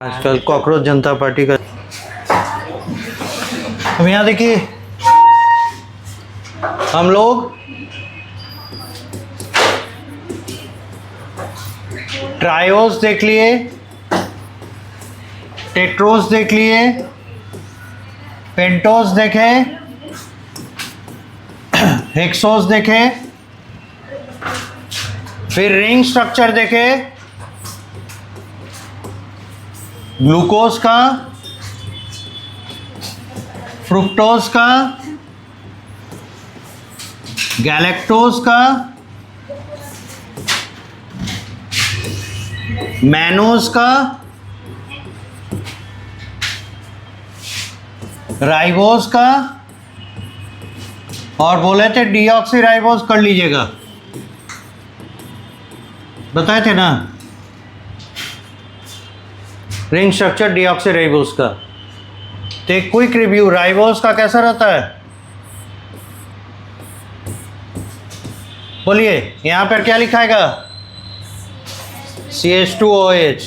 आजकल कॉकरोच जनता पार्टी का। अब यहाँ देखिए, हम लोग ट्रायोस देख लिए, टेट्रोस देख लिए, पेंटोस देखे, हेक्सोस देखे, फिर रिंग स्ट्रक्चर देखे, ग्लूकोज का, फ्रुक्टोज का, गैलेक्टोज का, मैनोज का, राइबोज का, और बोले थे डीऑक्सी राइबोज कर लीजिएगा, बताए थे ना। रिंग स्ट्रक्चर डीऑक्सी राइबोज का। तो एक क्विक रिव्यू, राइबोज का कैसा रहता है, बोलिए। यहां पर क्या लिखाएगा, CH2OH,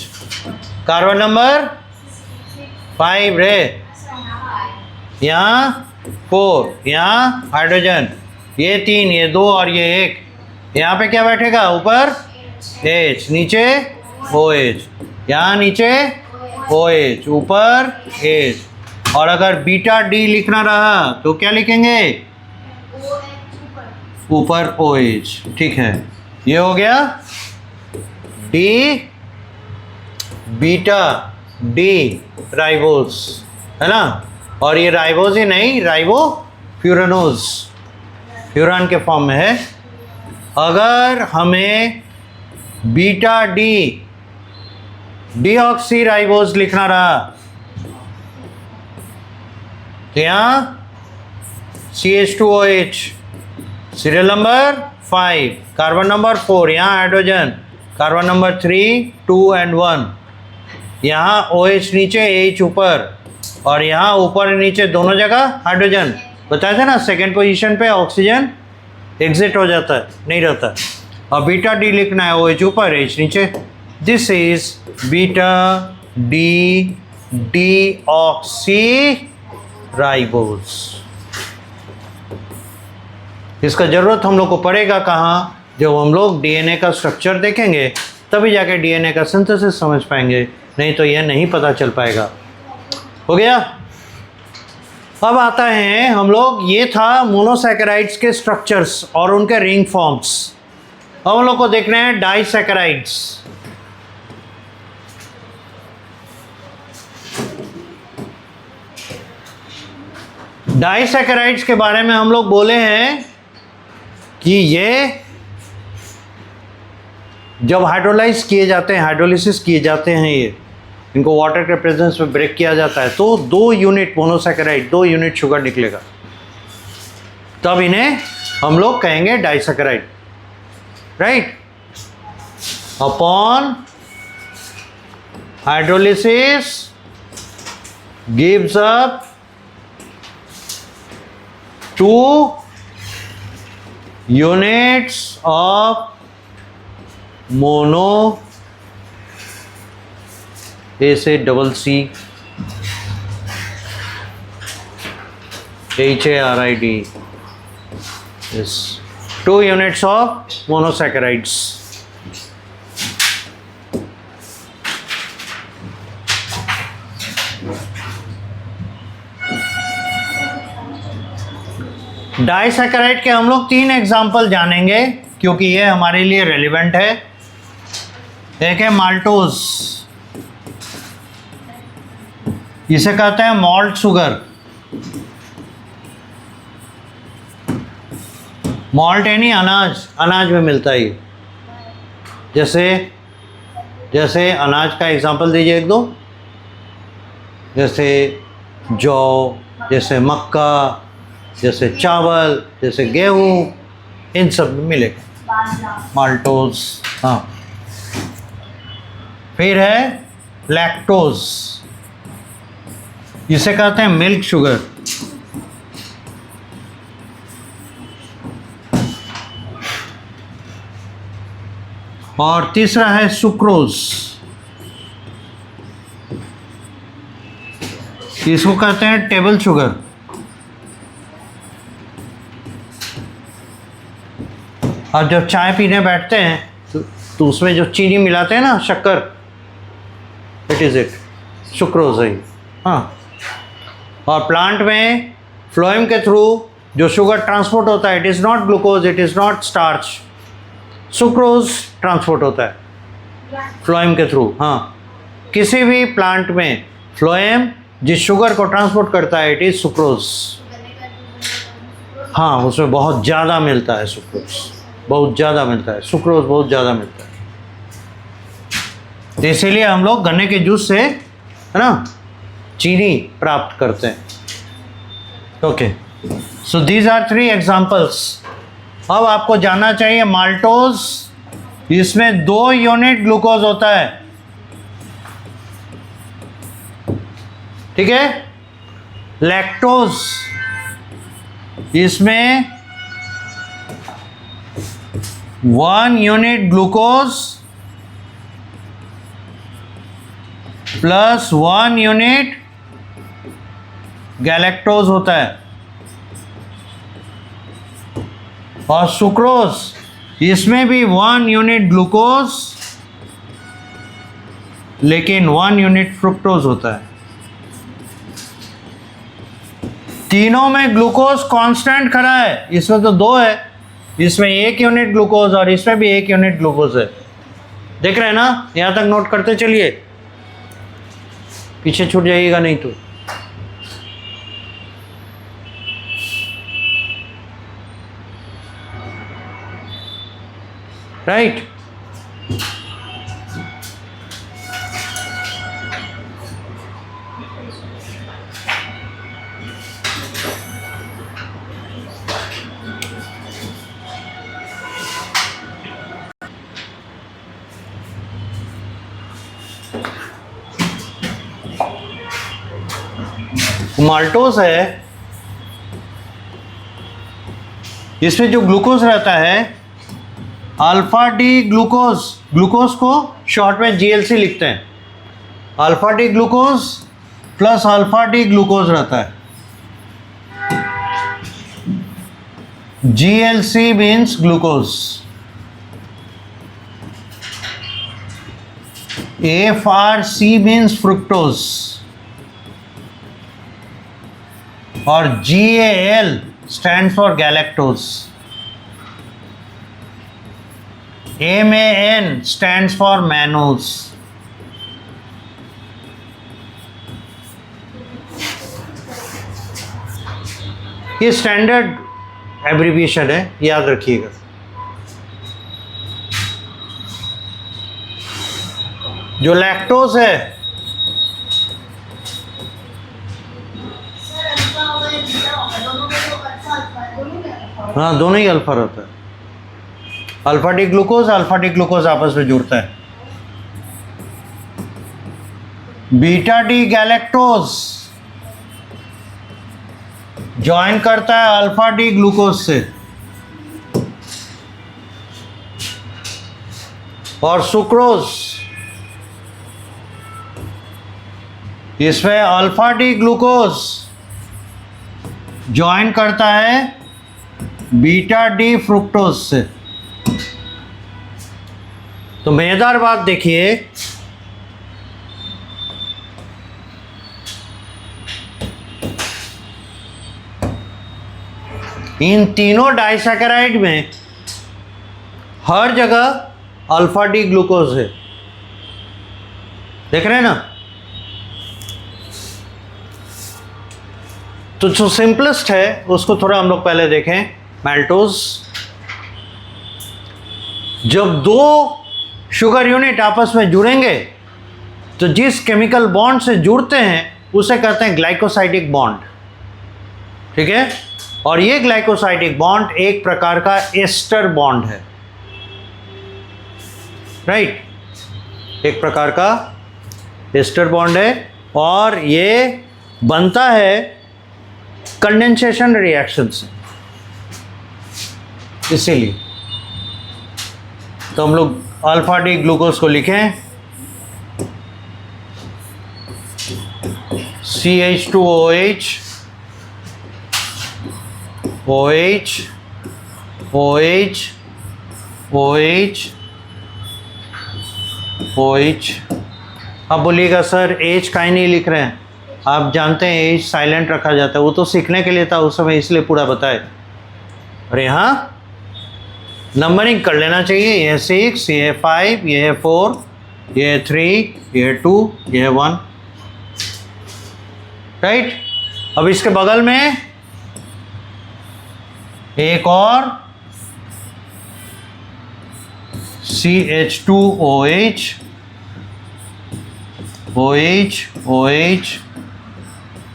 कार्बन नंबर 5 रे, यहाँ 4, यहाँ हाइड्रोजन, ये 3, ये 2 और ये 1। यहाँ पे क्या बैठेगा, ऊपर H, नीचे OH, यहाँ नीचे OH, ऊपर H। और अगर बीटा D लिखना रहा तो क्या लिखेंगे, ऊपर OH। ठीक है, ये हो गया D बीटा D राइबोज, है ना। और ये राइबोज ही नहीं, राइबो फ्यूरानोज, फ्यूरान के फॉर्म में है। अगर हमें बीटा D डीऑक्सी राइबोज लिखना रहा तो यहाँ CH2OH, serial number 5, carbon number 4, यहाँ हाइड्रोजन, कार्बन नंबर 3, 2 and 1, यहाँ OH नीचे, H ऊपर, और यहाँ ऊपर नीचे दोनों जगह हाइड्रोजन। बताया था ना, सेकेंड पोजीशन पे ऑक्सीजन एग्जिट हो जाता है, नहीं रहता। और बीटा D लिखना है, OH ऊपर, H नीचे। This is beta D deoxy ribose. इसका ज़रूरत हम लोग को पड़ेगा कहाँ, जब हम लोग डीएनए का स्ट्रक्चर देखेंगे तभी जाके डीएनए का सिंथेसिस समझ पाएंगे, नहीं तो यह नहीं पता चल पाएगा। हो गया। अब आता है हम लोग, ये था मोनोसैकेराइड्स के स्ट्रक्चर्स और उनके रिंग फॉर्म्स। अब हम लोग को देखना है डाइसैकेराइड्स। डाइसैकेराइड्स के बारे में हम लोग बोले हैं कि ये जब हाइड्रोलाइज किए जाते हैं, हाइड्रोलिसिस किए जाते हैं, ये इनको वाटर के प्रेजेंस में ब्रेक किया जाता है, तो 2 यूनिट मोनोसैकेराइड, 2 यूनिट शुगर निकलेगा, तब इन्हें हम लोग कहेंगे disaccharide, right. Upon hydrolysis gives up 2 units of mono acid HARID, yes, 2 units of monosaccharides. Disaccharide के हम लोग 3 एग्जाम्पल जानेंगे क्योंकि ये हमारे लिए रेलिवेंट है। एक है माल्टोज, इसे कहते हैं मॉल्ट शुगर। मॉल्ट यानी अनाज, अनाज में मिलता है। जैसे अनाज का एग्जाम्पल दीजिए एक दो, जैसे जौ, जैसे मक्का, जैसे चावल, जैसे गेहूँ, इन सब में मिलेगा माल्टोज। हाँ, फिर है लैक्टोज, इसे कहते हैं मिल्क शुगर। और तीसरा है सुक्रोज। इसको कहते हैं टेबल शुगर। अब जब चाय पीने बैठते हैं तो उसमें जो चीनी मिलाते हैं ना, शक्कर, इट इज़ इट, सुक्रोज है। हाँ, और प्लांट में फ्लोएम के थ्रू जो शुगर ट्रांसपोर्ट होता है, it is not glucose, it is not starch, sucrose transport होता है फ्लोएम के थ्रू। हाँ, किसी भी प्लांट में फ्लोएम जिस शुगर को ट्रांसपोर्ट करता है, इट इज़ सुक्रोज। हाँ, उसमें बहुत ज़्यादा मिलता है सुक्रोज, बहुत ज़्यादा मिलता है सुक्रोज, बहुत ज़्यादा मिलता है। तो इसीलिए हम लोग गन्ने के जूस से, है ना, चीनी प्राप्त करते हैं। Okay, so these are 3 examples. अब आपको जानना चाहिए माल्टोज, इसमें 2 यूनिट ग्लूकोज होता है, ठीक है। लैक्टोज, इसमें 1 unit glucose plus 1 unit galactose होता है। और सुक्रोज, इसमें भी 1 यूनिट ग्लूकोज लेकिन 1 यूनिट फ्रुक्टोज होता है। तीनों में ग्लूकोज कांस्टेंट खड़ा है, इसमें तो 2 है, इसमें 1 यूनिट ग्लूकोज और इसमें भी 1 यूनिट ग्लूकोज है। देख रहे हैं ना, यहां तक नोट करते चलिए, पीछे छूट जाइएगा नहीं तो। राइट, माल्टोज है, इसमें जो ग्लूकोज रहता है अल्फा डी ग्लूकोज, ग्लूकोज को शॉर्ट में जीएलसी लिखते हैं। Alpha D glucose plus alpha D glucose रहता है। GLC means glucose, FRC means fructose और GAL stands for galactose, MAN stands for mannose। ये स्टैंडर्ड एब्रीविएशन है, याद रखिएगा। जो लैक्टोज है, हाँ, दोनों ही अल्फा रहता है। अल्फा डी ग्लूकोज आपस में जुड़ता है। बीटा डी गैलेक्टोज ज्वाइन करता है अल्फा डी ग्लूकोज से, और सुक्रोज, इसमें अल्फा डी ग्लूकोज ज्वाइन करता है बीटा डी फ्रुक्टोज से। तो मजेदार बात देखिए, इन तीनों डाइसैकेराइड में हर जगह अल्फा डी ग्लूकोज है। देख रहे हैं ना। तो जो सिंपलेस्ट है उसको थोड़ा हम लोग पहले देखें। माल्टोज, जब 2 शुगर यूनिट आपस में जुड़ेंगे तो जिस केमिकल बॉन्ड से जुड़ते हैं उसे कहते हैं ग्लाइकोसाइडिक बॉन्ड, ठीक है। और ये ग्लाइकोसाइडिक बॉन्ड एक प्रकार का एस्टर बॉन्ड है, राइट, एक प्रकार का एस्टर बॉन्ड है। और ये बनता है कंडेंसेशन रिएक्शन से, इसीलिए तो हम लोग अल्फा डी ग्लूकोज को लिखें CH2OH, OH, OH, OH, OH। अब बोलिएगा सर H काहे नहीं लिख रहे हैं? आप जानते हैं H साइलेंट रखा जाता है, वो तो सीखने के लिए था उस समय, इसलिए पूरा बताए। और यहाँ नंबरिंग कर लेना चाहिए, ये 6, ये 5, ये 4, ये 3, ये 2, ये 1, राइट। अब इसके बगल में एक और CH2OH, OH, OH,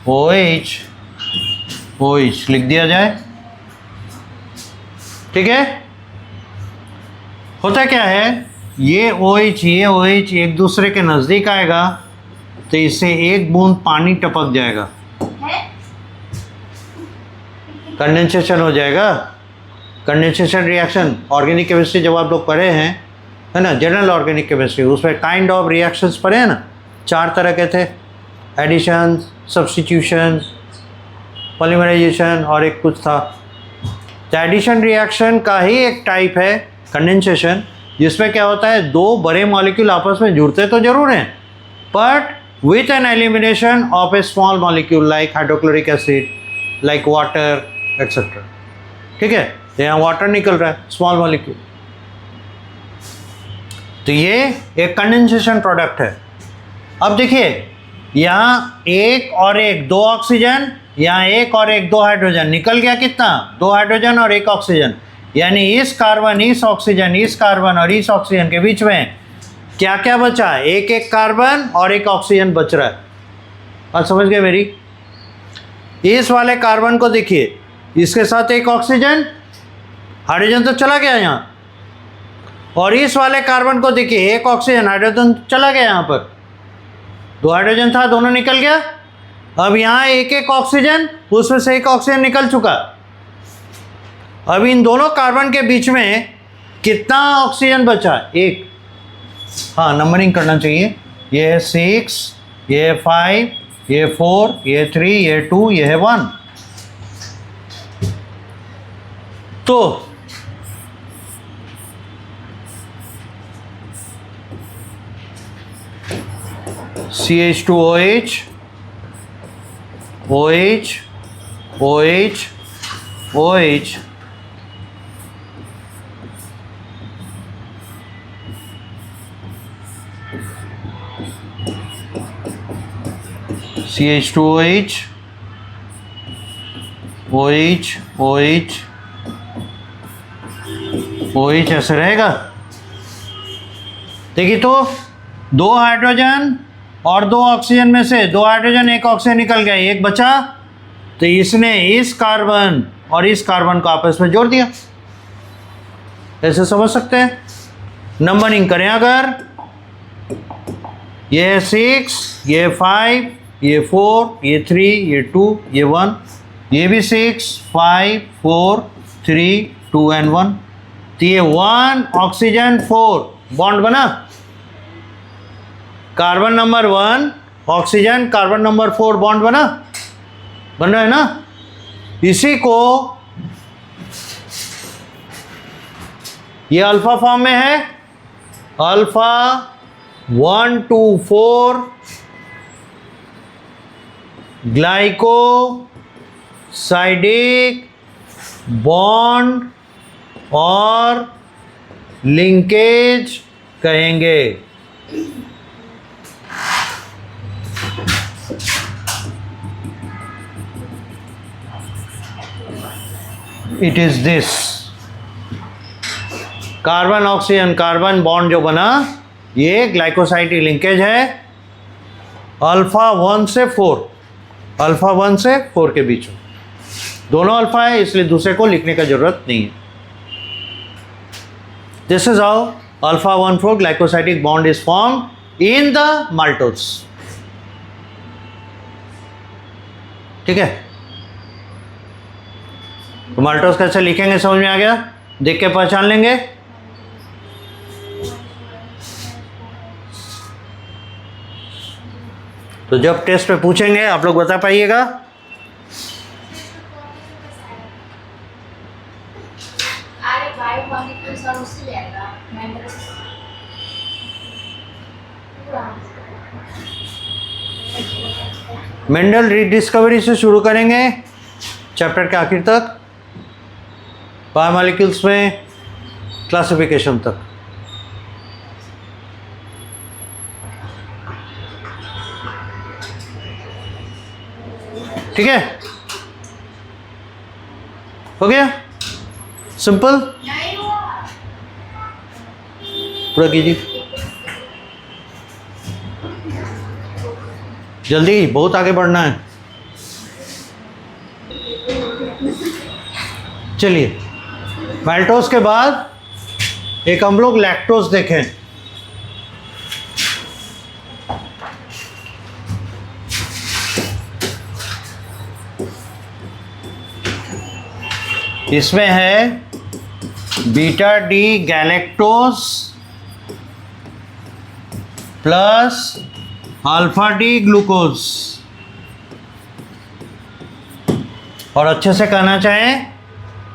OH, OH लिख दिया जाए, ठीक है। होता क्या है, ये OH ये OH एक दूसरे के नज़दीक आएगा तो इससे एक बूंद पानी टपक जाएगा, कंडेंसेशन हो जाएगा। कंडेंसेशन रिएक्शन ऑर्गेनिक केमिस्ट्री जब आप लोग पढ़े हैं, है ना, जनरल ऑर्गेनिक केमिस्ट्री, उसमें काइंड ऑफ रिएक्शंस पढ़े हैं ना, 4 तरह के थे, एडिशन, सब्स्टिट्यूशन, पॉलीमराइजेशन और एक कुछ था। तो एडिशन रिएक्शन का ही एक टाइप है कंडेंसेशन, जिसमें क्या होता है, 2 बड़े मॉलिक्यूल आपस में जुड़ते तो जरूर हैं, but with an elimination of A small molecule like hydrochloric acid, like water etcetera, ठीक है। यहाँ वाटर निकल रहा है, स्मॉल मॉलिक्यूल, तो ये एक कंडेंसेशन प्रोडक्ट है। अब देखिए यहाँ एक और एक 2 ऑक्सीजन, यहाँ एक और एक 2 हाइड्रोजन, निकल गया कितना, 2 हाइड्रोजन और 1 ऑक्सीजन, यानी इस कार्बन, इस ऑक्सीजन, इस कार्बन और इस ऑक्सीजन के बीच में क्या क्या बचा, एक एक कार्बन और 1 ऑक्सीजन बच रहा है। बात समझ गए मेरी? इस वाले कार्बन को देखिए, इसके साथ 1 ऑक्सीजन, हाइड्रोजन तो चला गया यहाँ, और इस वाले कार्बन को देखिए, 1 ऑक्सीजन, हाइड्रोजन चला गया, यहाँ पर 2 हाइड्रोजन था, दोनों निकल गया। अब यहाँ एक ऑक्सीजन, उसमें से 1 ऑक्सीजन निकल चुका। अब इन दोनों कार्बन के बीच में कितना ऑक्सीजन बचा, 1। हाँ, नंबरिंग करना चाहिए, ये है 6, ये है 5, ये 4, ये 3, ये 2, ये है 1। तो CH2OH, OH, OH, OH, CH2OH, OH, OH, OH ऐसे रहेगा। देखिए तो 2 हाइड्रोजन और 2 ऑक्सीजन में से 2 हाइड्रोजन 1 ऑक्सीजन निकल गया, 1 बचा, तो इसने इस कार्बन और इस कार्बन को आपस में जोड़ दिया। ऐसे समझ सकते हैं। नंबरिंग करें अगर, ये 6, ये 5, ये 4, ये 3, ये 2, ये 1, ये भी 6, 5, 4, 3, 2 एंड 1, तो ये 1 ऑक्सीजन 4 बॉन्ड बना, carbon number 1 oxygen, carbon number 4 bond बन रहा है ना। इसी को ये अल्फा फॉर्म में है, अल्फा 1 2 4 ग्लाइकोसाइडिक बॉन्ड और लिंकेज कहेंगे। It is this carbon oxygen carbon bond जो बना, ये ग्लाइकोसाइडिक लिंकेज है अल्फा 1 से 4, अल्फा 1 से 4 के बीच में। दोनों अल्फा है, इसलिए दूसरे को लिखने का जरूरत नहीं है। This is how alpha 1 4 glycosidic bond is form in the maltose. ठीक है, तो माल्टोज कैसे लिखेंगे समझ में आ गया, देख के पहचान लेंगे। तो तो जब टेस्ट पे पूछेंगे आप लोग बता पाइएगा। मेंडल रीडिस्कवरी से शुरू करेंगे चैप्टर के आखिर तक, बायोमॉलिक्यूल्स में क्लासिफिकेशन तक। ठीक है, हो गया सिंपल। पूरा कीजिए जल्दी, बहुत आगे बढ़ना है। चलिए, मैल्टोज के बाद एक हम लोग लैक्टोज देखें। इसमें है beta D galactose plus alpha D glucose, और अच्छे से कहना चाहें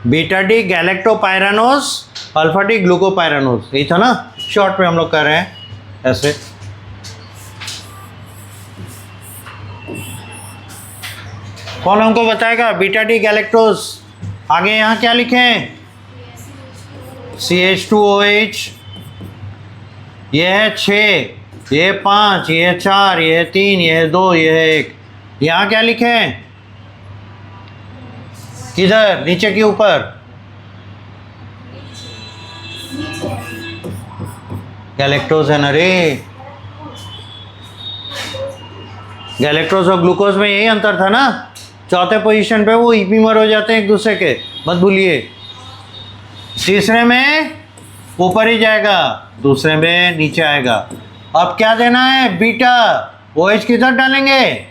beta D गैलेक्टोपायरानोज alpha D glucopyranose, यही था ना, शॉर्ट में हम लोग कर रहे हैं ऐसे। कौन हमको बताएगा बीटा डी गैलेक्टोज? आगे यहाँ क्या लिखें? CH2OH, ये है 6, ये 5, ये 4, ये 3, ये 2, ये 1। यहाँ क्या लिखें? किधर? नीचे के ऊपर? गैलेक्टोज है ना रे। गैलेक्टोज और ग्लूकोज में यही अंतर था ना, चौथे पोजीशन पे वो इपीमर हो जाते हैं एक दूसरे के, मत भूलिए। तीसरे में ऊपर ही जाएगा, दूसरे में नीचे आएगा। अब क्या देना है? बीटा OH किधर डालेंगे?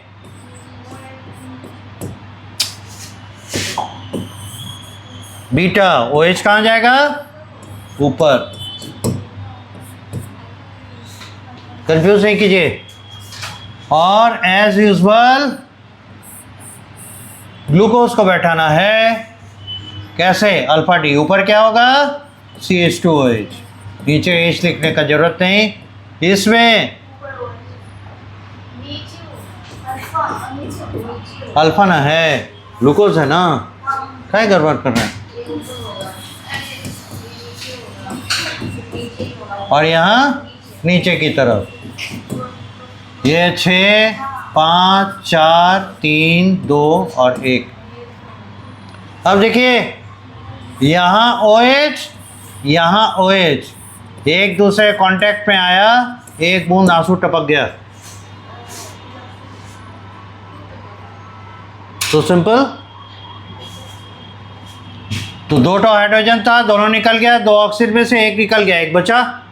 बीटा OH कहाँ जाएगा? ऊपर। कंफ्यूज नहीं कीजिए। और एज यूजुअल ग्लूकोज को बैठाना है कैसे? Alpha D. ऊपर क्या होगा? CH2OH। नीचे H लिखने का जरूरत नहीं। इसमें अल्फा ना है, ग्लूकोज है ना, क्या गड़बड़ कर रहे हैं? और यहाँ नीचे की तरफ ये 6, 5, 4, 3, 2 और 1। अब देखिए यहाँ OH, यहाँ OH एक दूसरे कांटेक्ट में आया, एक बूंद आंसू टपक गया। तो सिंपल। तो 2 हाइड्रोजन था, दोनों निकल गया, 2 ऑक्सीजन में से 1 निकल गया, 1 बचा।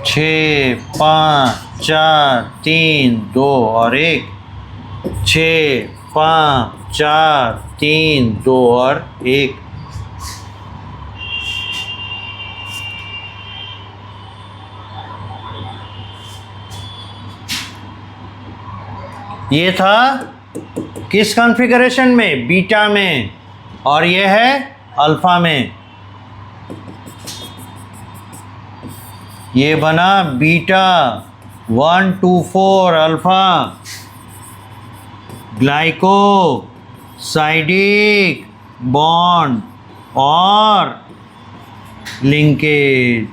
छः, 5, 4, 3, 2 और 1। 6, 5, 4, 3, 2 और 1। ये था किस कॉन्फ़िगरेशन में? बीटा में। और ये है अल्फा में। ये बना बीटा 1, 2, 4 अल्फा ग्लाइकोसाइडिक बॉन्ड और लिंकेज।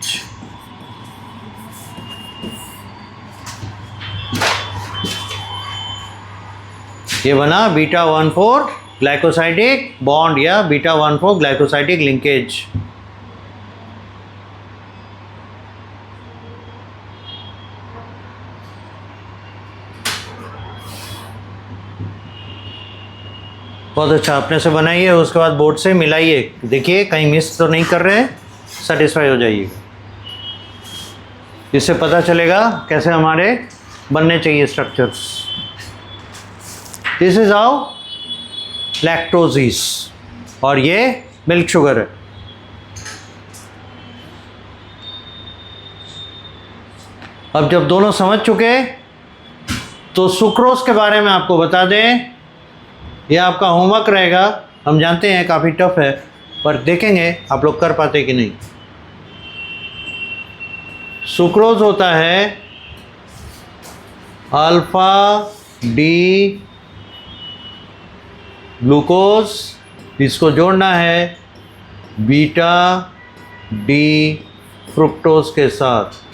ये बना बीटा 1, 4 ग्लाइकोसाइडिक बॉन्ड या बीटा 1, 4 ग्लाइकोसाइडिक लिंकेज। बहुत अच्छा, अपने से बनाइए, उसके बाद बोर्ड से मिलाइए, देखिए कहीं मिस तो नहीं कर रहे हैं, सेटिस्फाई हो जाइए। इससे पता चलेगा कैसे हमारे बनने चाहिए स्ट्रक्चर्स। दिस इज हाउ लैक्टोजिस, और ये मिल्क शुगर है। अब जब दोनों समझ चुके तो सुक्रोज के बारे में आपको बता दें, यह आपका होमवर्क रहेगा। हम जानते हैं काफ़ी टफ है, पर देखेंगे आप लोग कर पाते कि नहीं। सुक्रोज होता है अल्फा डी ग्लूकोज, इसको जोड़ना है बीटा डी फ्रुक्टोज के साथ।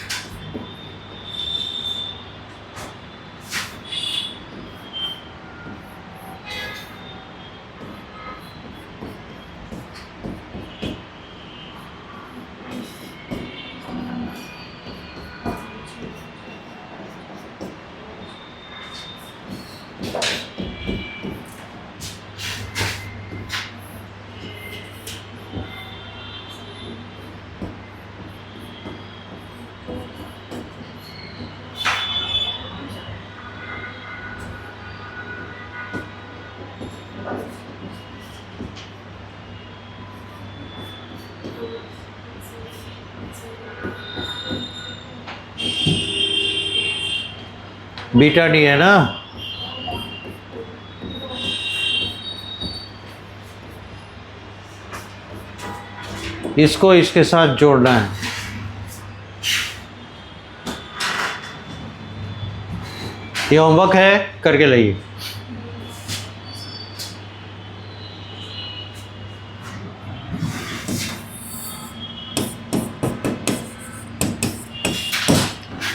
बीटा डी है ना, इसको इसके साथ जोड़ना है। ये होमवर्क है, करके लाइए।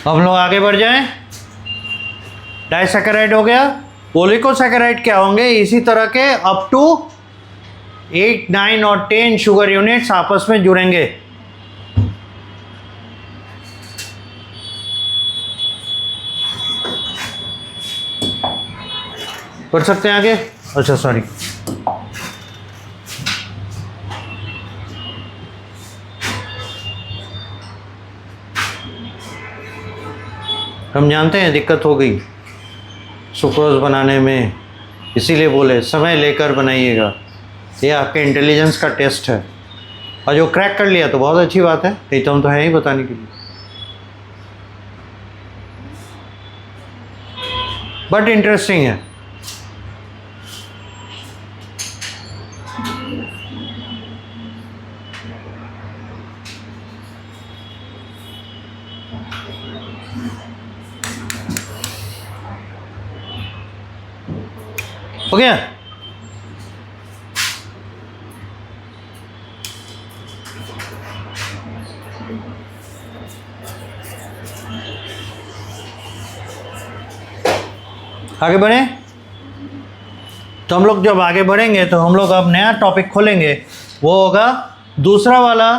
हम लोग आगे बढ़ जाएं। डाइसैकेराइड हो गया, ओलिगोसैकेराइड क्या होंगे? इसी तरह के अप टू 8, 9 और 10 शुगर यूनिट्स आपस में जुड़ेंगे। पढ़ सकते हैं आगे? अच्छा सॉरी, हम जानते हैं दिक्कत हो गई सुक्रोज बनाने में, इसीलिए बोले समय लेकर बनाइएगा। ये आपके इंटेलिजेंस का टेस्ट है, और जो क्रैक कर लिया तो बहुत अच्छी बात है, नहीं तो हम तो है ही बताने के लिए। बट इंटरेस्टिंग है। हो गया? आगे बढ़े? तो हम लोग जब आगे बढ़ेंगे तो हम लोग अब नया टॉपिक खोलेंगे, वो होगा दूसरा वाला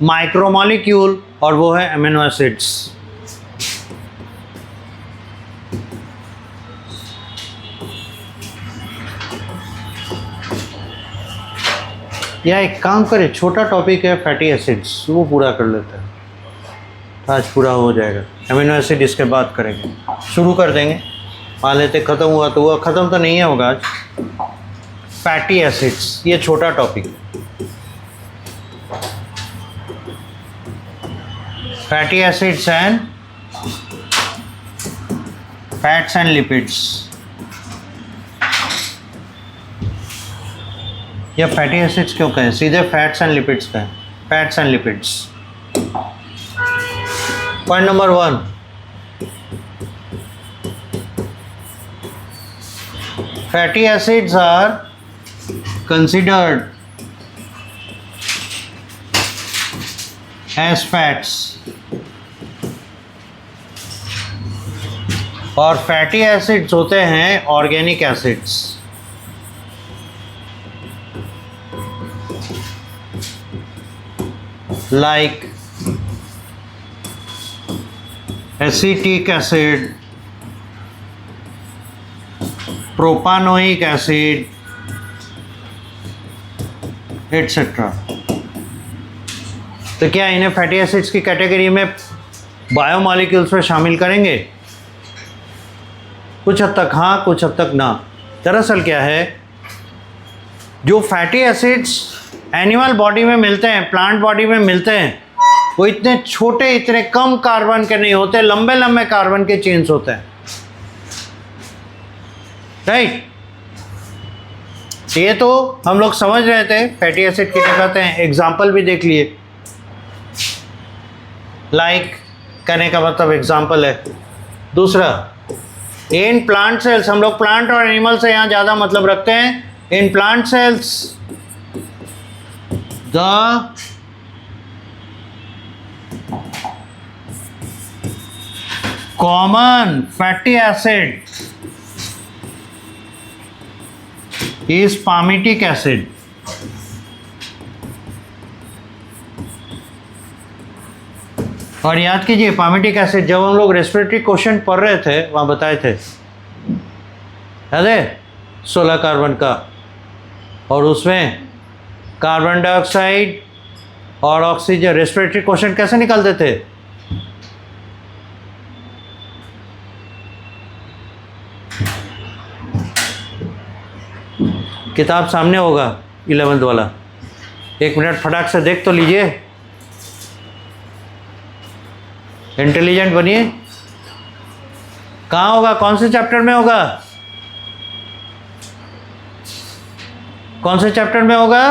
माइक्रोमॉलिक्यूल, और वो है अमीनो एसिड्स। या एक काम करे, छोटा टॉपिक है फैटी एसिड्स, वो पूरा कर लेते हैं, आज पूरा हो जाएगा। अमीनो एसिड इसके बाद करेंगे, शुरू कर देंगे। मान लेते ख़त्म हुआ तो हुआ, ख़त्म तो नहीं होगा आज। फैटी एसिड्स ये छोटा टॉपिक है। Fatty acids and fats and lipids, या फैटी एसिड्स क्यों कहें, सीधे फैट्स एंड लिपिड्स कहें, fats and lipids. Point number 1, fatty acids are considered as fats, और फैटी एसिड्स होते हैं organic acids. Like acetic acid, propanoic acid, etcetera. तो क्या इन्हें फैटी एसिड्स की कैटेगरी में बायोमॉलिक्यूल्स में शामिल करेंगे? कुछ हद तक हाँ, कुछ हद तक ना। दरअसल क्या है, जो फैटी एसिड्स एनिमल बॉडी में मिलते हैं, प्लांट बॉडी में मिलते हैं, वो इतने छोटे, इतने कम कार्बन के नहीं होते, लंबे लंबे कार्बन के चेन्स होते हैं, राइट। ये तो हम लोग समझ रहे थे फैटी एसिड किसे कहते हैं, एग्जाम्पल भी देख लिए। लाइक कहने का मतलब एग्जाम्पल है। दूसरा, इन प्लांट सेल्स, हम लोग प्लांट और एनिमल से यहाँ ज़्यादा मतलब रखते हैं। In plant cells the common fatty acid is palmitic acid. और याद कीजिए, पामिटिक एसिड जब हम लोग रेस्पिरेटरी क्वेश्चन पढ़ रहे थे वहाँ बताए थे, याद है, 16 कार्बन का, और उसमें कार्बन डाइऑक्साइड और ऑक्सीजन, रेस्पिरेटरी क्वेश्चन कैसे निकालते थे? किताब सामने होगा 11th वाला, 1 मिनट फटाक से देख तो लीजिए, इंटेलिजेंट बनिए। कहाँ होगा, कौन से चैप्टर में होगा, कौन से चैप्टर में होगा?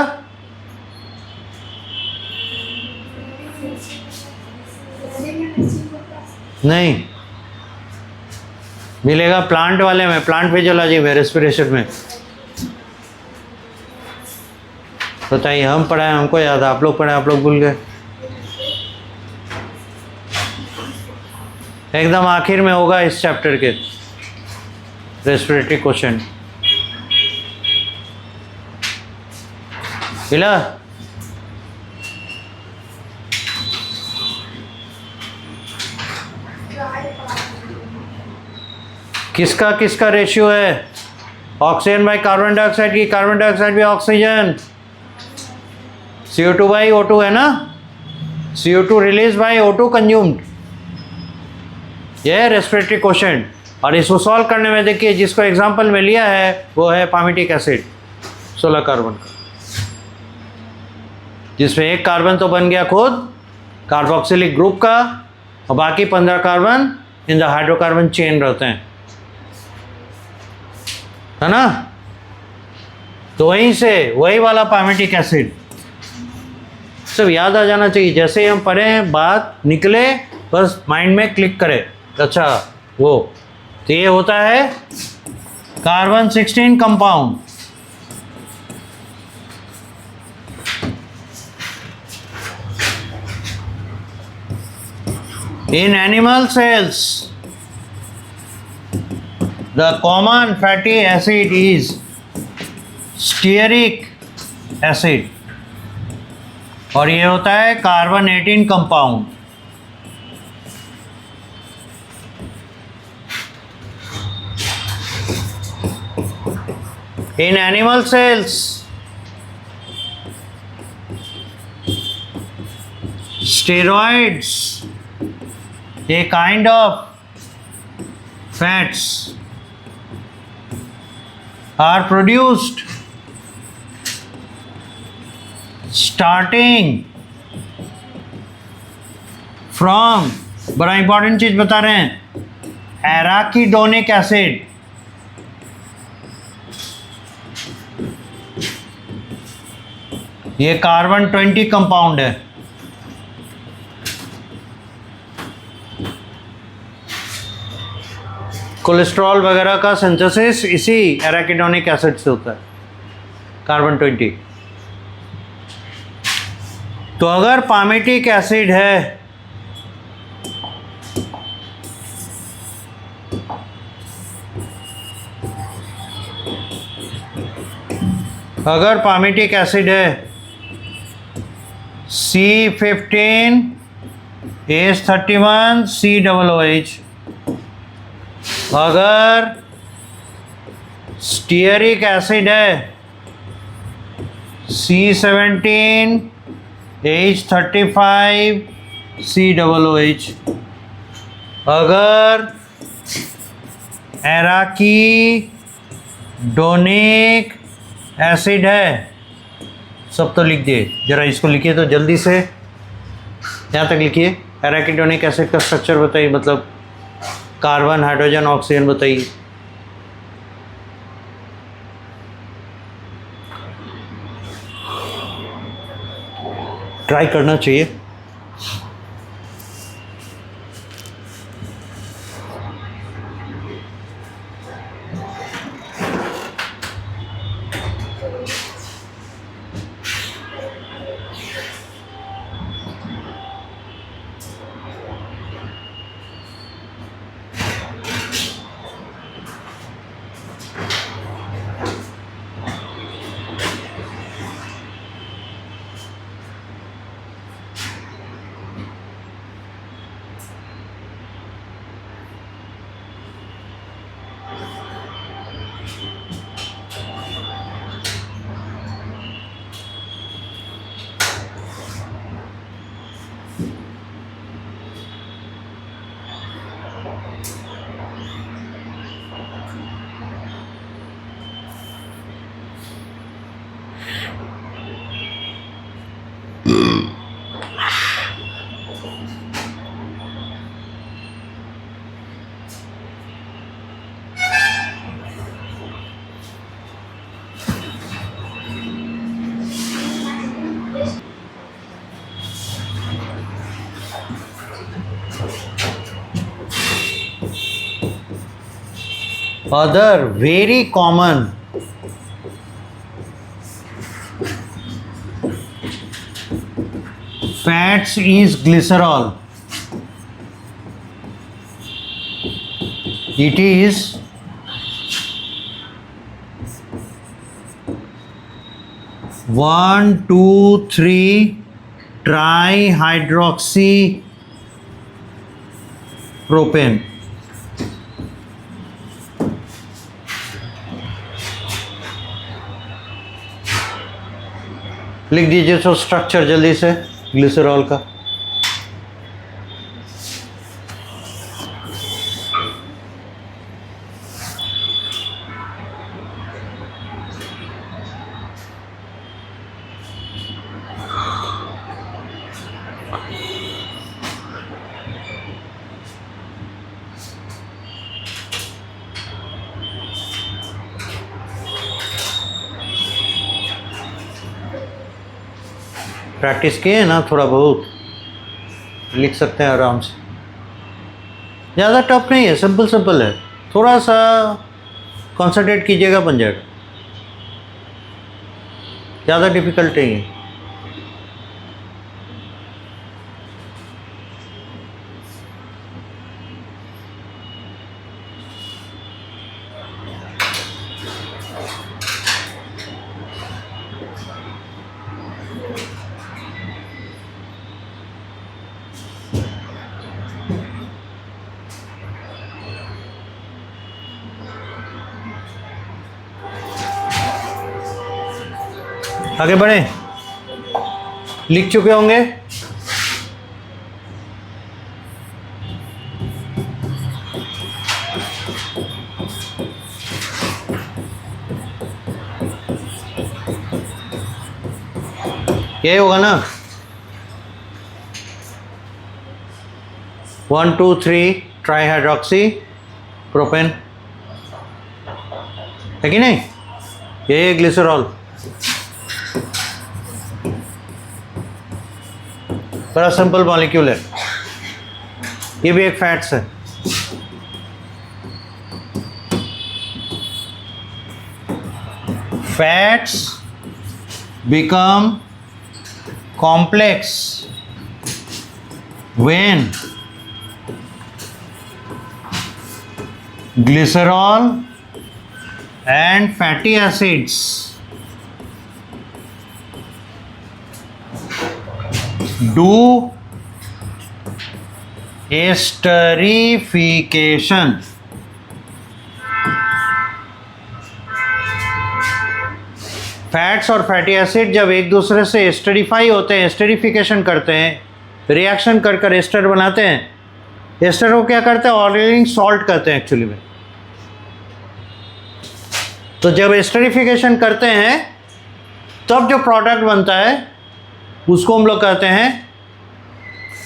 नहीं मिलेगा, प्लांट वाले में, प्लांट फिजियोलॉजी में, रेस्पिरेशन में। बताइए, हम पढ़ाए, हमको याद है, आप लोग पढ़ाए, आप लोग भूल गए। एकदम आखिर में होगा इस चैप्टर के रेस्पिरेटरी क्वेश्चन। मिला? किसका किसका रेशियो है? ऑक्सीजन बाई कार्बन डाइऑक्साइड की कार्बन डाइऑक्साइड भी ऑक्सीजन, CO2 बाई O2 है ना, CO2 release by O2 consumed. यह है रेस्पिरेटरी क्वेश्चन। और इसको सॉल्व करने में देखिए, जिसको एग्जांपल में लिया है वो है पामिटिक एसिड 16 कार्बन का, जिसमें एक कार्बन तो बन गया खुद कार्बोक्सिलिक ग्रुप का, और बाकी 15 carbon in the hydrocarbon chain रहते हैं, है ना। तो वहीं से वही वाला पामिटिक एसिड सब याद आ जाना चाहिए। जैसे ही हम पढ़े हैं, बात निकले, बस माइंड में क्लिक करे, अच्छा वो। तो ये होता है carbon 16 compound. In animal cells, the common fatty acid is stearic acid, और ये होता है carbon 18 compound. In animal cells, steroids, a kind of fats, are produced starting from, बड़ा इंपॉर्टेंट चीज बता रहे हैं, एराकिडोनिक एसिड। ये कार्बन 20 कंपाउंड है। कोलेस्ट्रॉल वगैरह का सिंथेसिस इसी एराकिडोनिक एसिड से होता है, कार्बन 20। तो अगर पामिटिक एसिड है, अगर पामिटिक एसिड है C15 H31 COOH, अगर स्टीयरिक एसिड है C17 H35 COOH। अगर एराकीडोनिक एसिड है, सब तो लिख दिए, जरा इसको लिखिए तो जल्दी से, यहाँ तक लिखिए। एराकीडोनिक एसिड का स्ट्रक्चर बताइए, मतलब कार्बन, हाइड्रोजन, ऑक्सीजन बताइए। ट्राई करना चाहिए। Other very common fats is glycerol. It is 1,2,3 trihydroxypropane। लिख दीजिए तो स्ट्रक्चर जल्दी से ग्लिसरॉल का। प्रैक्टिस किए ना, थोड़ा बहुत लिख सकते हैं आराम से। ज़्यादा टफ नहीं है, सिंपल सिंपल है, थोड़ा सा कंसंट्रेट कीजिएगा बन जाएगा, ज़्यादा डिफिकल्ट नहीं है। आगे बढ़े, लिख चुके होंगे। ये होगा ना 1,2,3 ट्राईहाइड्रोक्सी प्रोपेन, है कि नहीं? ये ग्लिसरॉल बड़ा सिंपल मॉलिक्यूल है, ये भी एक फैट्स है। Fats become complex when glycerol and fatty acids do esterification. Fats और फैटी एसिड जब एक दूसरे से एस्टरीफाई होते हैं, एस्टरीफिकेशन करते हैं, रिएक्शन कर कर एस्टर बनाते हैं, एस्टर को क्या करते हैं, ऑर्गेनिक सॉल्ट कहते हैं एक्चुअली में। तो जब एस्टरीफिकेशन करते हैं तब जो प्रोडक्ट बनता है उसको हम लोग कहते हैं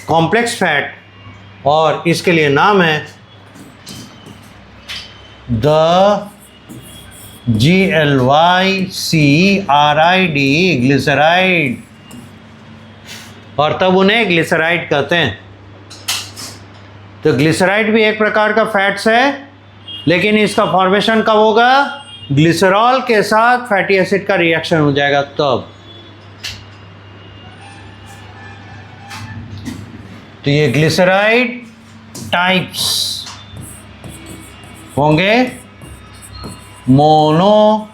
कॉम्प्लेक्स फैट, और इसके लिए नाम है द GLYCERID, ग्लिसराइड, और तब उन्हें ग्लिसराइड कहते हैं। तो ग्लिसराइड भी एक प्रकार का फैट्स है, लेकिन इसका फॉर्मेशन कब होगा, ग्लिसरॉल के साथ फैटी एसिड का रिएक्शन हो जाएगा तब। तो ये ग्लिसराइड टाइप्स होंगे, mono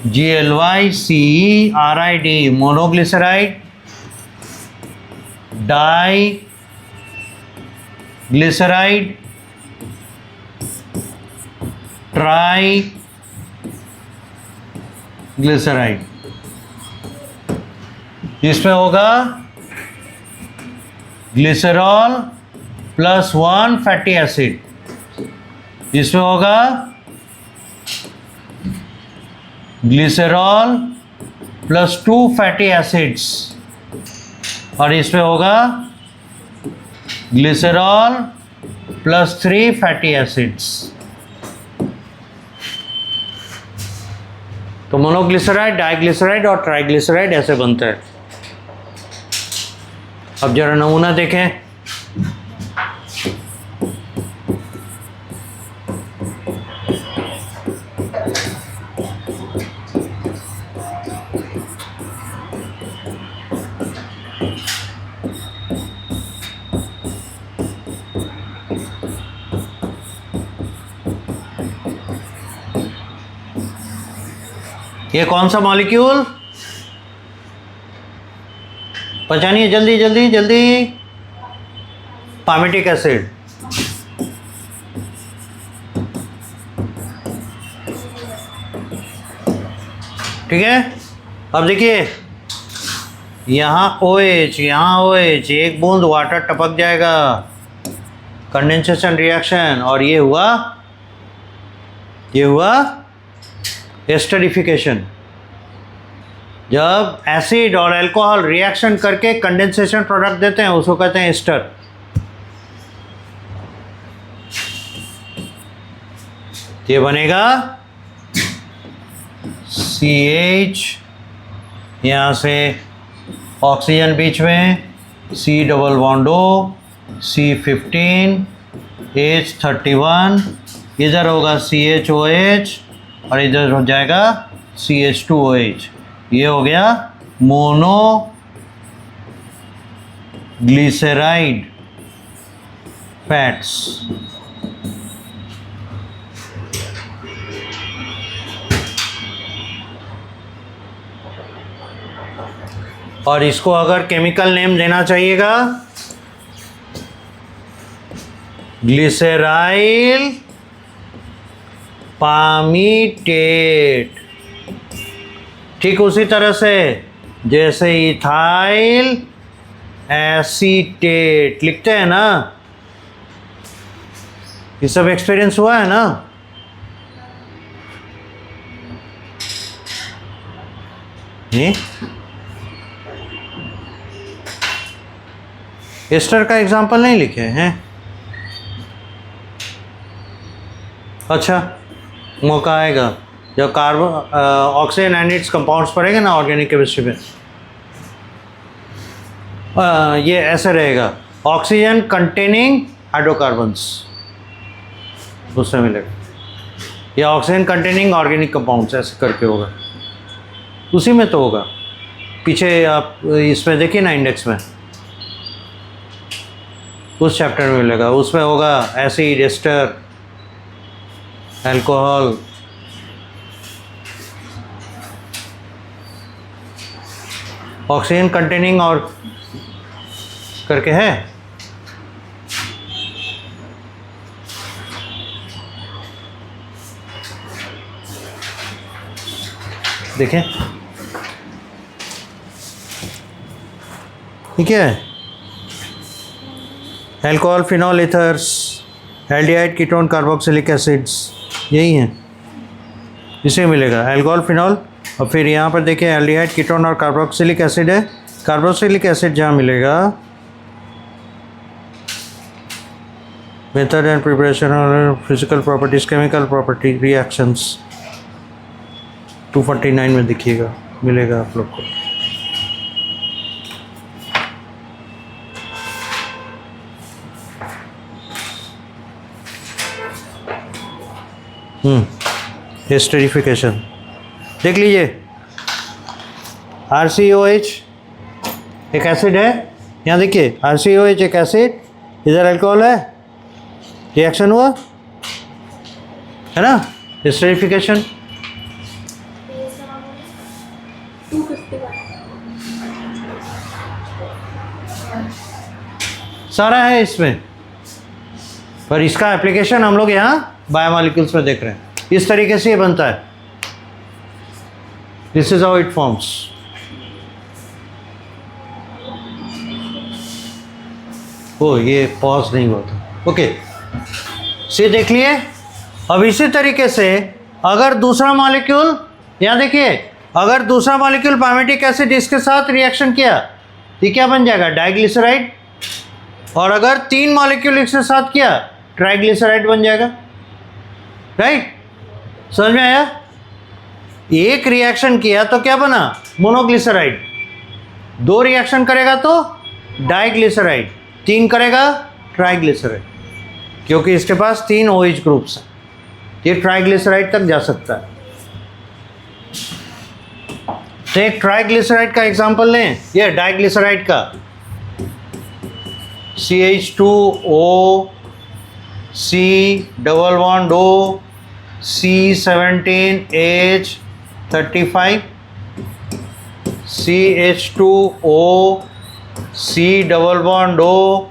GLYCERID monoglyceride, di glyceride, tri glyceride. इसमें होगा ग्लिसरॉल प्लस 1 फैटी एसिड, इसमें होगा ग्लिसरॉल प्लस 2 फैटी एसिड्स, और इसमें होगा ग्लिसरॉल प्लस 3 फैटी एसिड्स। तो मोनोग्लिसराइड, डाइग्लिसराइड और ट्राइग्लिसराइड ऐसे बनता है। अब जरा नमूना देखें। ये कौन सा मॉलिक्यूल, पहचानिए जल्दी जल्दी जल्दी, पामेटिक एसिड। ठीक है, अब देखिए यहाँ OH, यहाँ OH, एक बूंद वाटर टपक जाएगा, कंडेंसेशन रिएक्शन, और ये हुआ एस्टरीफिकेशन। जब एसिड और अल्कोहल रिएक्शन करके कंडेंसेशन प्रोडक्ट देते हैं उसको कहते हैं एस्टर। ये बनेगा CH, यहाँ से ऑक्सीजन बीच में, C double bond O, C15, H31, इधर होगा CHOH और इधर हो जाएगा CH2OH। ये हो गया मोनो ग्लिसराइड फैट्स। और इसको अगर केमिकल नेम देना चाहिएगा, ग्लिसराइल पामीटेट। ठीक उसी तरह से जैसे इथाइल एसीटेट लिखते हैं ना, ये सब एक्सपीरियंस हुआ है ना। ये एस्टर का एग्जाम्पल नहीं लिखे हैं। अच्छा, मौका आएगा जब carbon oxygen and it's compounds पढ़ेंगे ना ऑर्गेनिक केमिस्ट्री में। ये ऐसे रहेगा, ऑक्सीजन कंटेनिंग हाइड्रोकार्बन्स, उससे मिलेगा, या ऑक्सीजन कंटेनिंग ऑर्गेनिक कंपाउंड्स, ऐसे करके होगा। उसी में तो होगा, पीछे आप इसमें देखिए ना इंडेक्स में, उस चैप्टर में मिलेगा। उसमें होगा acid, ester, alcohol, oxygen containing और करके है। देखें, ठीक है, alcohol, phenol ethers, aldehyde, ketone, carboxylic acids, यही हैं, इसे मिलेगा अल्कोहल, फिनॉल। और फिर यहाँ पर देखिए एल्डिहाइड, कीटोन और कार्बोक्सिलिक एसिड है। कार्बोक्सिलिक एसिड जहाँ मिलेगा, मेथड एंड प्रिपरेशन और physical properties, chemical property, reactions, 249 में देखिएगा, मिलेगा आप लोग को। एस्टेरिफिकेशन देख लीजिए, RCOH एक एसिड है, यहाँ देखिए RCOH एक एसिड, इधर अल्कोहल है, रिएक्शन हुआ है ना, एस्टेरिफिकेशन। सारा है इसमें, पर इसका एप्लीकेशन हम लोग यहाँ बायोमॉलिक्यूल्स में देख रहे हैं। इस तरीके से ये बनता है, this is how it forms. ओ ये पॉज नहीं हुआ था, ओके, से देख लिए। अब इसी तरीके से अगर दूसरा मॉलिक्यूल, यहाँ देखिए, अगर दूसरा मॉलिक्यूल पायमेटिक एसिड इसके साथ रिएक्शन किया, ये क्या बन जाएगा, डाइग्लिसराइड। और अगर 3 मॉलिक्यूल इसके साथ किया, ट्राइग्लिसराइड बन जाएगा, राइट। समझ में आया? एक रिएक्शन किया तो क्या बना, मोनोग्लिसराइड। 2 रिएक्शन करेगा तो डाइग्लिसराइड, 3 करेगा ट्राइग्लिसराइड, क्योंकि इसके पास 3 OH ग्रुप्स हैं, ये ट्राइग्लिसराइड तक जा सकता है। तो एक ट्राइग्लिसराइड का एग्जांपल लें, ये डाइग्लिसराइड का, CH2O, C double bond O, C17H35, CH2O, C double bond O,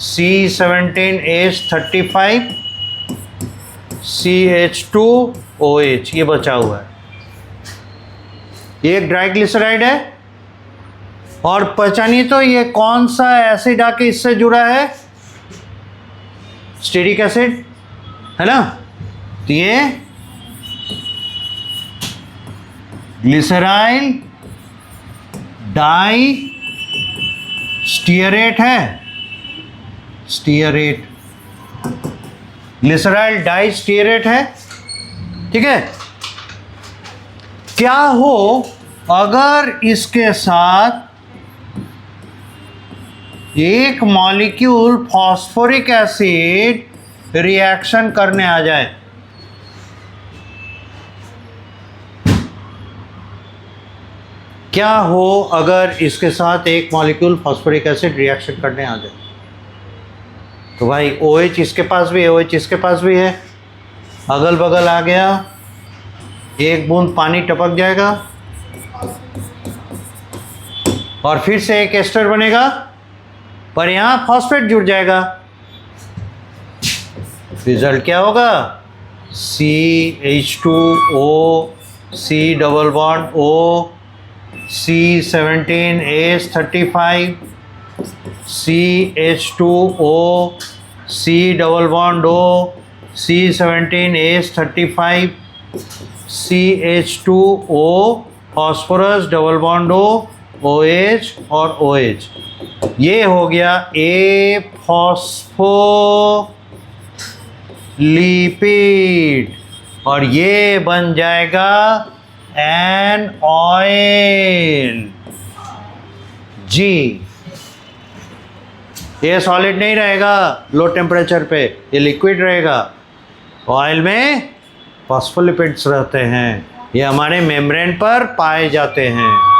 C17H35, CH2OH, ये बचा हुआ है, ये एक डाइग्लिसराइड है। और पहचानिए तो ये कौन सा एसिड आके इससे जुड़ा है, स्टेरिक एसिड है ना। तो ये ग्लिसराइल डाई स्टीयरेट है, स्टीयरेट, ग्लिसराइल डाई स्टीयरेट है, ठीक है। क्या हो अगर इसके साथ एक मॉलिक्यूल फॉस्फोरिक एसिड रिएक्शन करने आ जाए, क्या हो अगर इसके साथ एक मॉलिक्यूल फॉस्फोरिक एसिड रिएक्शन करने आ जाए। तो भाई OH इसके पास भी है, OH इसके पास भी है, अगल बगल आ गया, एक बूंद पानी टपक जाएगा और फिर से एक एस्टर बनेगा, पर यहाँ फॉस्फेट जुड़ जाएगा। रिजल्ट क्या होगा, CH2O, C double bond O, C17H35, CH2O, C double bond O, C17H35, CH2O, phosphorus double bond O, OH और OH, ये हो गया ए फॉस्फोलिपिड, और ये बन जाएगा एन ऑयल जी। ये सॉलिड नहीं रहेगा लो टेम्परेचर पे, ये लिक्विड रहेगा। ऑयल में फॉस्फोलिपिड्स रहते हैं, ये हमारे मेम्ब्रेन पर पाए जाते हैं।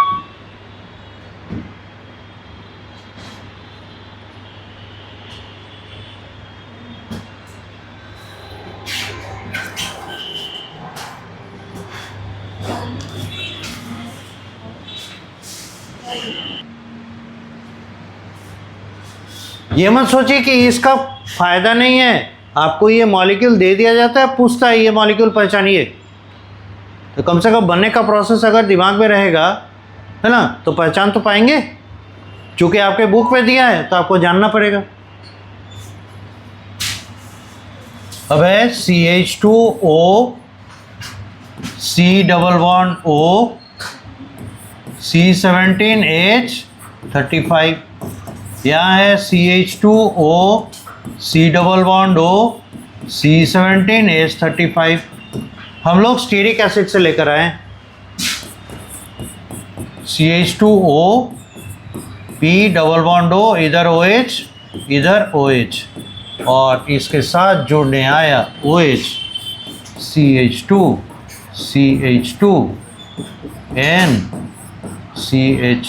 ये मत सोचिए कि इसका फायदा नहीं है, आपको ये मॉलिक्यूल दे दिया जाता है, पूछता है ये मॉलिक्यूल पहचानिए, तो कम से कम बनने का प्रोसेस अगर दिमाग में रहेगा, है ना, तो पहचान तो पाएंगे। चूंकि आपके बुक पे दिया है तो आपको जानना पड़ेगा। अब है CH2O, C double bond O, C17H35। यहाँ है CH2O, C double bond O, C17H35। हम लोग स्टीरिक एसिड से लेकर आए CH2O, P double bond O, इधर OH इधर OH, और इसके साथ जोड़ने आया OH, CH2 CH2 N CH,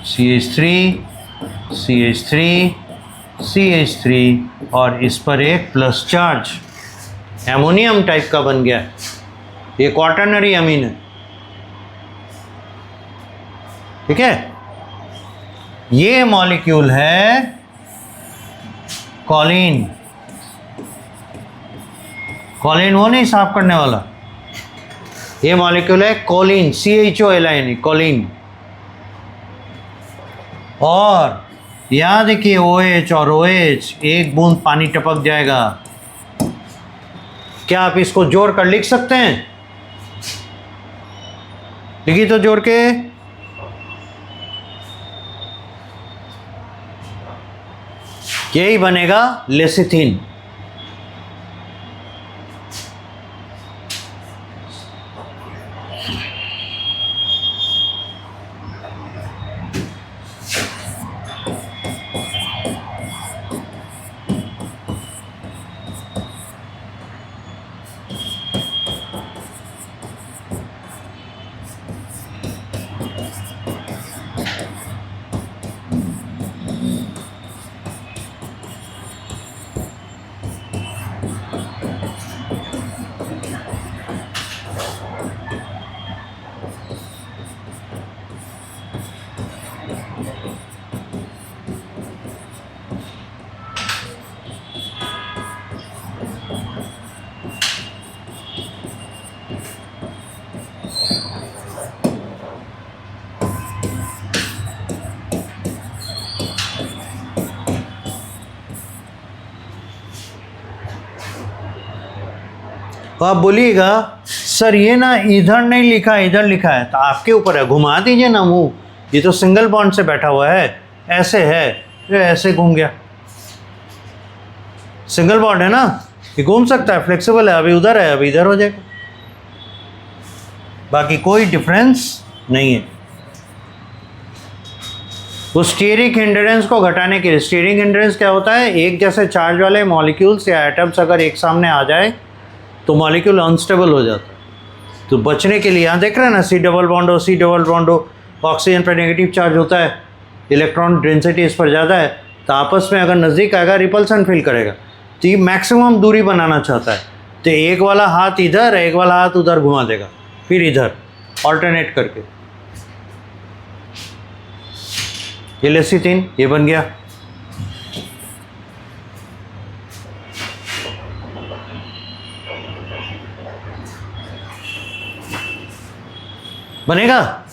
CH3 CH3 CH3, और इस पर एक प्लस चार्ज एमोनियम टाइप का बन गया। ये क्वाटर्नरी अमीन है, ठीक है। ये मॉलिक्यूल है कॉलिन। कॉलिन वो नहीं साफ करने वाला, ये मॉलिक्यूल है कोलिन, CHOLIN, कोलिन। और यहाँ देखिए OH और OH, एक बूंद पानी टपक जाएगा। क्या आप इसको जोड़ कर लिख सकते हैं? लिखिए तो जोड़ के। यही बनेगा लेसिथिन। तो आप बोलिएगा सर ये ना इधर नहीं लिखा है इधर लिखा है, तो आपके ऊपर है, घुमा दीजिए ना मुंह। ये तो सिंगल बॉन्ड से बैठा हुआ है, ऐसे है, ये ऐसे घूम गया। सिंगल बॉन्ड है ना, ये घूम सकता है, फ्लेक्सिबल है। अभी उधर है, अभी इधर हो जाएगा, बाकी कोई डिफरेंस नहीं है। वो स्टीयरिक हिंड्रेंस को घटाने के लिए, स्टीयरिक हिंड्रेंस क्या होता है, एक जैसे चार्ज वाले मॉलिक्यूल्स या एटम्स अगर एक सामने आ जाए तो मॉलिक्यूल अनस्टेबल हो जाता है। तो बचने के लिए यहाँ देख रहे हैं ना, C डबल बॉन्ड हो, C डबल बॉन्ड हो, ऑक्सीजन पर नेगेटिव चार्ज होता है, इलेक्ट्रॉन डेंसिटी इस पर ज़्यादा है, तो आपस में अगर नज़दीक आएगा रिपल्सन फील करेगा। तो ये मैक्सिमम दूरी बनाना चाहता है, तो एक वाला हाथ इधर एक वाला हाथ उधर घुमा देगा, फिर इधर ऑल्टरनेट करके। ये लेसिथिन ये बन गया। बनेगा।